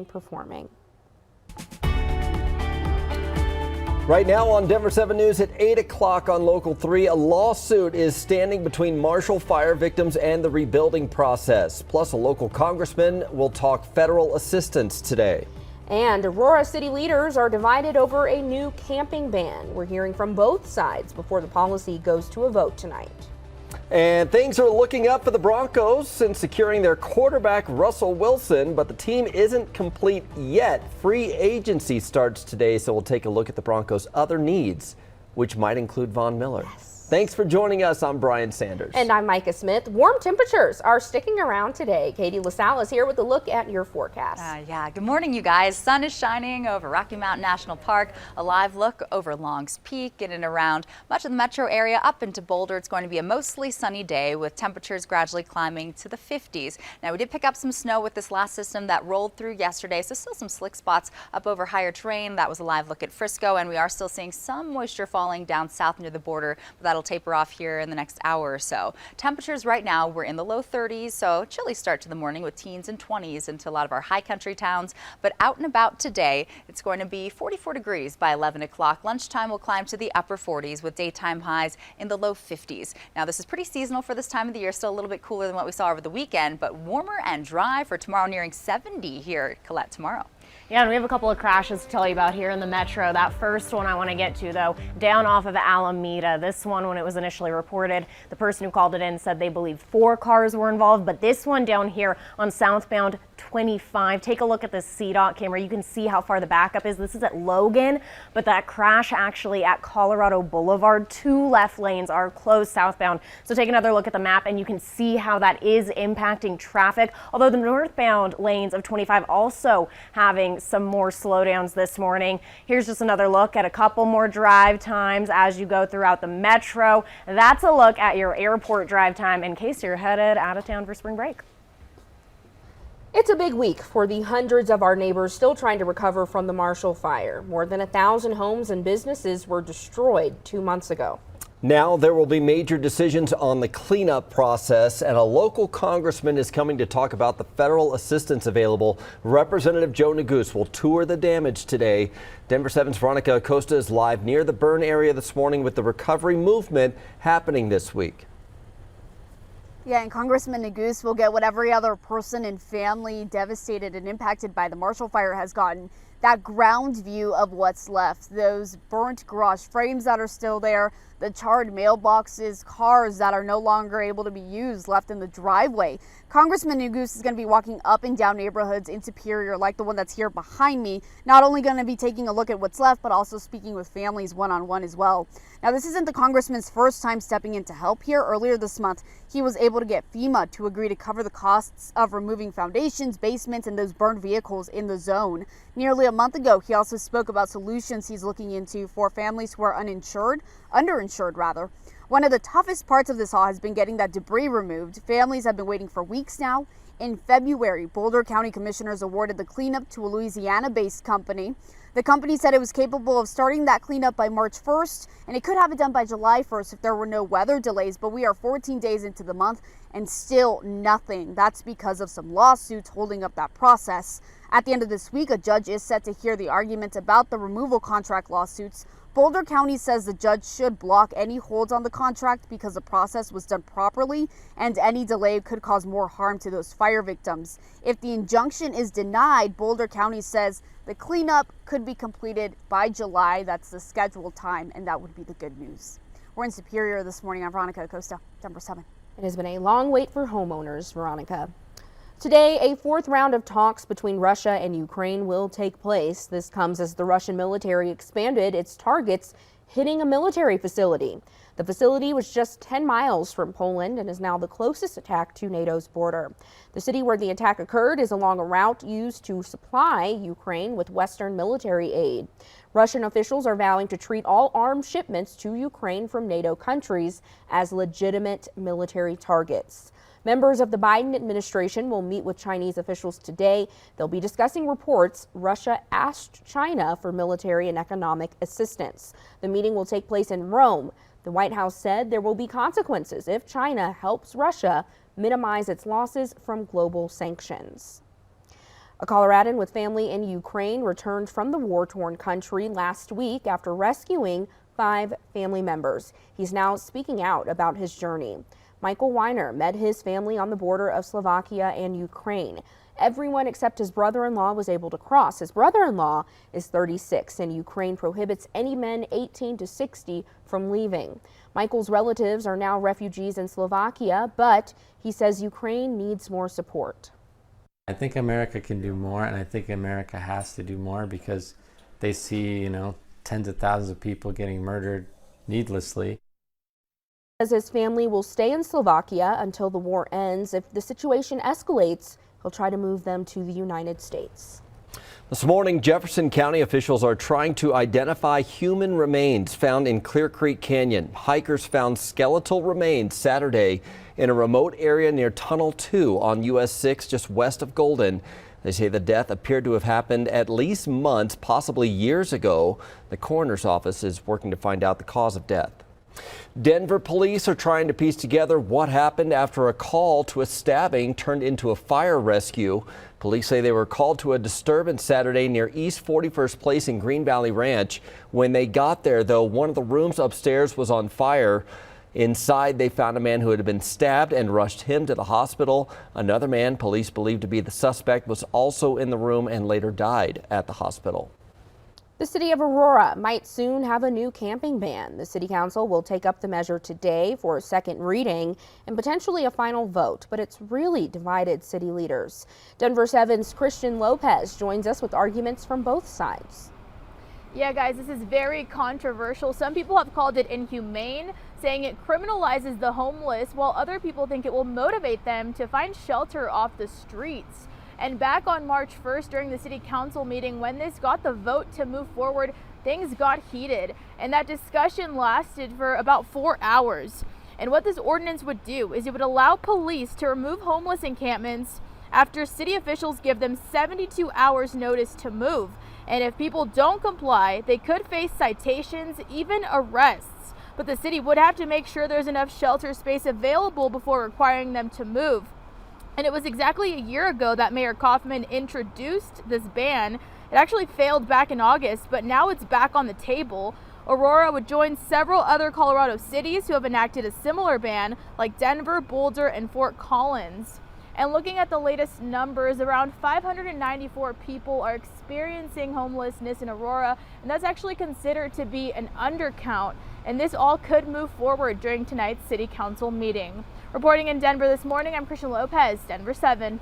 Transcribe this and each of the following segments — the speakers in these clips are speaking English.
performing. Right now on Denver 7 News at 8 o'clock on Local 3, a lawsuit is standing between Marshall fire victims and the rebuilding process. Plus, a local congressman will talk federal assistance today. And Aurora city leaders are divided over a new camping ban. We're hearing from both sides before the policy goes to a vote tonight. And things are looking up for the Broncos since securing their quarterback Russell Wilson, but the team isn't complete yet. Free agency starts today, so we'll take a look at the Broncos' other needs, which might include Von Miller. Yes. Thanks for joining us. I'm Brian Sanders. And I'm Micah Smith. Warm temperatures are sticking around today. Katie LaSalle is here with a look at your forecast. Good morning, you guys. Sun is shining over Rocky Mountain National Park. A live look over Longs Peak in and around much of the metro area up into Boulder. It's going to be a mostly sunny day with temperatures gradually climbing to the 50s. Now, we did pick up some snow with this last system that rolled through yesterday, so still some slick spots up over higher terrain. That was a live look at Frisco, and we are still seeing some moisture falling down south near the border, but that'll taper off here in the next hour or so. Temperatures right now, we're in the low 30s, so chilly start to the morning with teens and 20s into a lot of our high country towns. But out and about today, it's going to be 44 degrees by 11 o'clock. Lunchtime will climb to the upper 40s with daytime highs in the low 50s. Now, this is pretty seasonal for this time of the year, still a little bit cooler than what we saw over the weekend, but warmer and dry for tomorrow, nearing 70 here at Colette tomorrow. Yeah, and we have a couple of crashes to tell you about here in the metro. That first one I want to get to, though, down off of Alameda. This one, when it was initially reported, the person who called it in said they believed 4 cars were involved, but this one down here on southbound 25. Take a look at this CDOT camera. You can see how far the backup is. This is at Logan, but that crash actually at Colorado Boulevard. 2 left lanes are closed southbound. So take another look at the map and you can see how that is impacting traffic. Although the northbound lanes of 25 also having some more slowdowns this morning. Here's just another look at a couple more drive times as you go throughout the metro. That's a look at your airport drive time in case you're headed out of town for spring break. It's a big week for the hundreds of our neighbors still trying to recover from the Marshall fire. More than 1,000 homes and businesses were destroyed 2 months ago. Now there will be major decisions on the cleanup process, and a local congressman is coming to talk about the federal assistance available. Representative Joe Neguse will tour the damage today. Denver 7's Veronica ACOSTA is live near the burn area this morning with the recovery movement happening this week. Yeah, and Congressman Neguse will get what every other person and family devastated and impacted by the Marshall fire has gotten. That ground view of what's left, those burnt garage frames that are still there, the charred mailboxes, cars that are no longer able to be used left in the driveway. Congressman Neguse is going to be walking up and down neighborhoods in Superior, like the one that's here behind me, not only going to be taking a look at what's left, but also speaking with families one-on-one as well. Now, this isn't the congressman's first time stepping in to help here. Earlier this month, he was able to get FEMA to agree to cover the costs of removing foundations, basements, and those burned vehicles in the zone. Nearly a month ago, he also spoke about solutions he's looking into for families who are underinsured rather. One of the toughest parts of this all has been getting that debris removed. Families have been waiting for weeks now. In February, Boulder County commissioners awarded the cleanup to a Louisiana-based company. The company said it was capable of starting that cleanup by March 1st, and it could have it done by July 1st if there were no weather delays, but we are 14 days into the month and still nothing. That's because of some lawsuits holding up that process. At the end of this week, a judge is set to hear the argument about the removal contract lawsuits. Boulder County says the judge should block any holds on the contract because the process was done properly and any delay could cause more harm to those fire victims. If the injunction is denied, Boulder County says the cleanup could be completed by July. That's the scheduled time, and that would be the good news. We're in Superior this morning. I'm Veronica ACOSTA, Denver 7. It has been a long wait for homeowners, Veronica. Today, a 4th round of talks between Russia and Ukraine will take place. This comes as the Russian military expanded its targets, hitting a military facility. The facility was just 10 miles from Poland and is now the closest attack to NATO's border. The city where the attack occurred is along a route used to supply Ukraine with Western military aid. Russian officials are vowing to treat all armed shipments to Ukraine from NATO countries as legitimate military targets. Members of the Biden administration will meet with Chinese officials today. They'll be discussing reports Russia asked China for military and economic assistance. The meeting will take place in Rome. The White House said there will be consequences if China helps Russia minimize its losses from global sanctions. A Coloradan with family in Ukraine returned from the war-torn country last week after rescuing 5 family members. He's now speaking out about his journey. Michael Weiner met his family on the border of Slovakia and Ukraine. Everyone except his brother-in-law was able to cross. His brother-in-law is 36, and Ukraine prohibits any men 18 to 60 from leaving. Michael's relatives are now refugees in Slovakia, but he says Ukraine needs more support. I think America can do more, and I think America has to do more because they see, tens of thousands of people getting murdered needlessly. As his family will stay in Slovakia until the war ends. If the situation escalates, he'll try to move them to the United States. This morning, Jefferson County officials are trying to identify human remains found in Clear Creek Canyon. Hikers found skeletal remains Saturday in a remote area near Tunnel 2 on US 6 just west of Golden. They say the death appeared to have happened at least months, possibly years ago. The coroner's office is working to find out the cause of death. Denver police are trying to piece together what happened after a call to a stabbing turned into a fire rescue. Police say they were called to a disturbance Saturday near East 41st Place in Green Valley Ranch. When they got there, though, one of the rooms upstairs was on fire. Inside, they found a man who had been stabbed and rushed him to the hospital. Another man, police believe to be the suspect, was also in the room and later died at the hospital. The city of Aurora might soon have a new camping ban. The city council will take up the measure today for a second reading and potentially a final vote, but it's really divided city leaders. Denver 7's Christian Lopez joins us with arguments from both sides. Yeah, guys, this is very controversial. Some people have called it inhumane, saying it criminalizes the homeless, while other people think it will motivate them to find shelter off the streets. And back on March 1st, during the city council meeting, when this got the vote to move forward, things got heated. And that discussion lasted for about 4 hours. And what this ordinance would do is it would allow police to remove homeless encampments after city officials give them 72 hours notice to move. And if people don't comply, they could face citations, even arrests. But the city would have to make sure there's enough shelter space available before requiring them to move. And it was exactly a year ago that Mayor Kaufman introduced this ban. It actually failed back in August, but now it's back on the table. Aurora would join several other Colorado cities who have enacted a similar ban, like Denver, Boulder, and Fort Collins. And looking at the latest numbers, around 594 people are experiencing homelessness in Aurora, and that's actually considered to be an undercount. And this all could move forward during tonight's city council meeting. Reporting in Denver this morning, I'm Christian Lopez, Denver 7.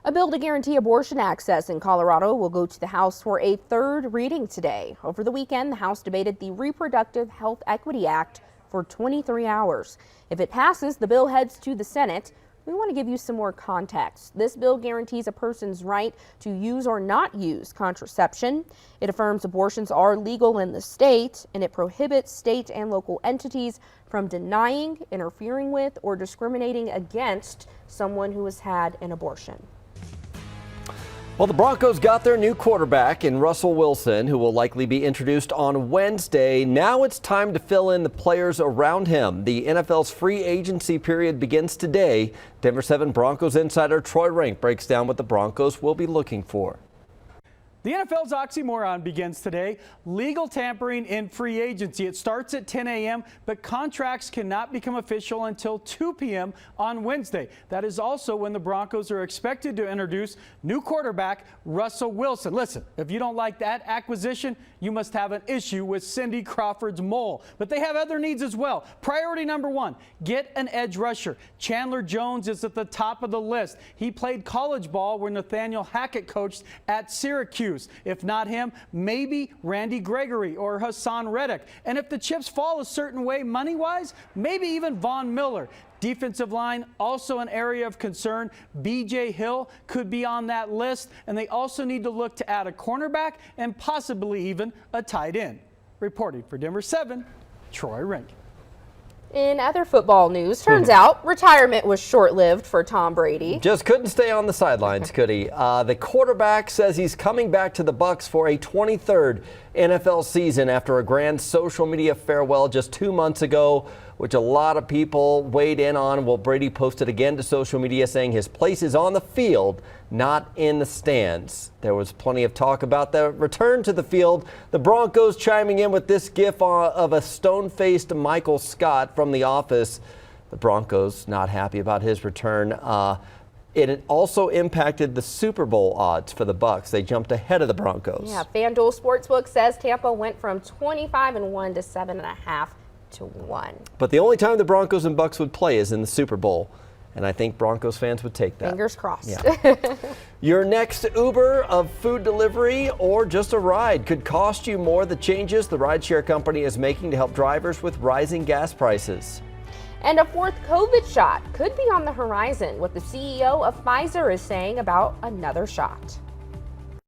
A bill to guarantee abortion access in Colorado will go to the House for a third reading today. Over the weekend, the House debated the Reproductive Health Equity Act for 23 hours. If it passes, the bill heads to the Senate. We want to give you some more context. This bill guarantees a person's right to use or not use contraception. It affirms abortions are legal in the state, and it prohibits state and local entities from denying, interfering with, or discriminating against someone who has had an abortion. Well, the Broncos got their new quarterback in Russell Wilson, who will likely be introduced on Wednesday. Now it's time to fill in the players around him. The NFL's free agency period begins today. Denver 7 Broncos insider Troy Rink breaks down what the Broncos will be looking for. The NFL's oxymoron begins today. Legal tampering in free agency. It starts at 10 a.m., but contracts cannot become official until 2 p.m. on Wednesday. That is also when the Broncos are expected to introduce new quarterback Russell Wilson. Listen, if you don't like that acquisition, you must have an issue with Cindy Crawford's mole. But they have other needs as well. Priority number 1, get an edge rusher. Chandler Jones is at the top of the list. He played college ball where Nathaniel Hackett coached at Syracuse. If not him, maybe Randy Gregory or Hassan Reddick. And if the chips fall a certain way money-wise, maybe even Von Miller. Defensive line, also an area of concern. B.J. Hill could be on that list, and they also need to look to add a cornerback and possibly even a tight end. Reporting for Denver 7, Troy Rink. In other football news, turns out retirement was short-lived for Tom Brady. Just couldn't stay on the sidelines, could he? The quarterback says he's coming back to the Bucs for a 23rd NFL season after a grand social media farewell just 2 months ago. which a lot of people weighed in on. Well, Brady posted again to social media saying his place is on the field, not in the stands. There was plenty of talk about the return to the field. The Broncos chiming in with this gif of a stone-faced Michael Scott from The Office. The Broncos not happy about his return. It also impacted the Super Bowl odds for the Bucs. They jumped ahead of the Broncos. Yeah, FanDuel Sportsbook says Tampa went from 25-1 to 7.5 to 1. But the only time the Broncos and Bucs would play is in the Super Bowl. And I think Broncos fans would take that. Fingers crossed. Yeah. Your next Uber of food delivery or just a ride could cost you more. The changes the rideshare company is making to help drivers with rising gas prices. And a fourth COVID shot could be on the horizon. What the CEO of Pfizer is saying about another shot.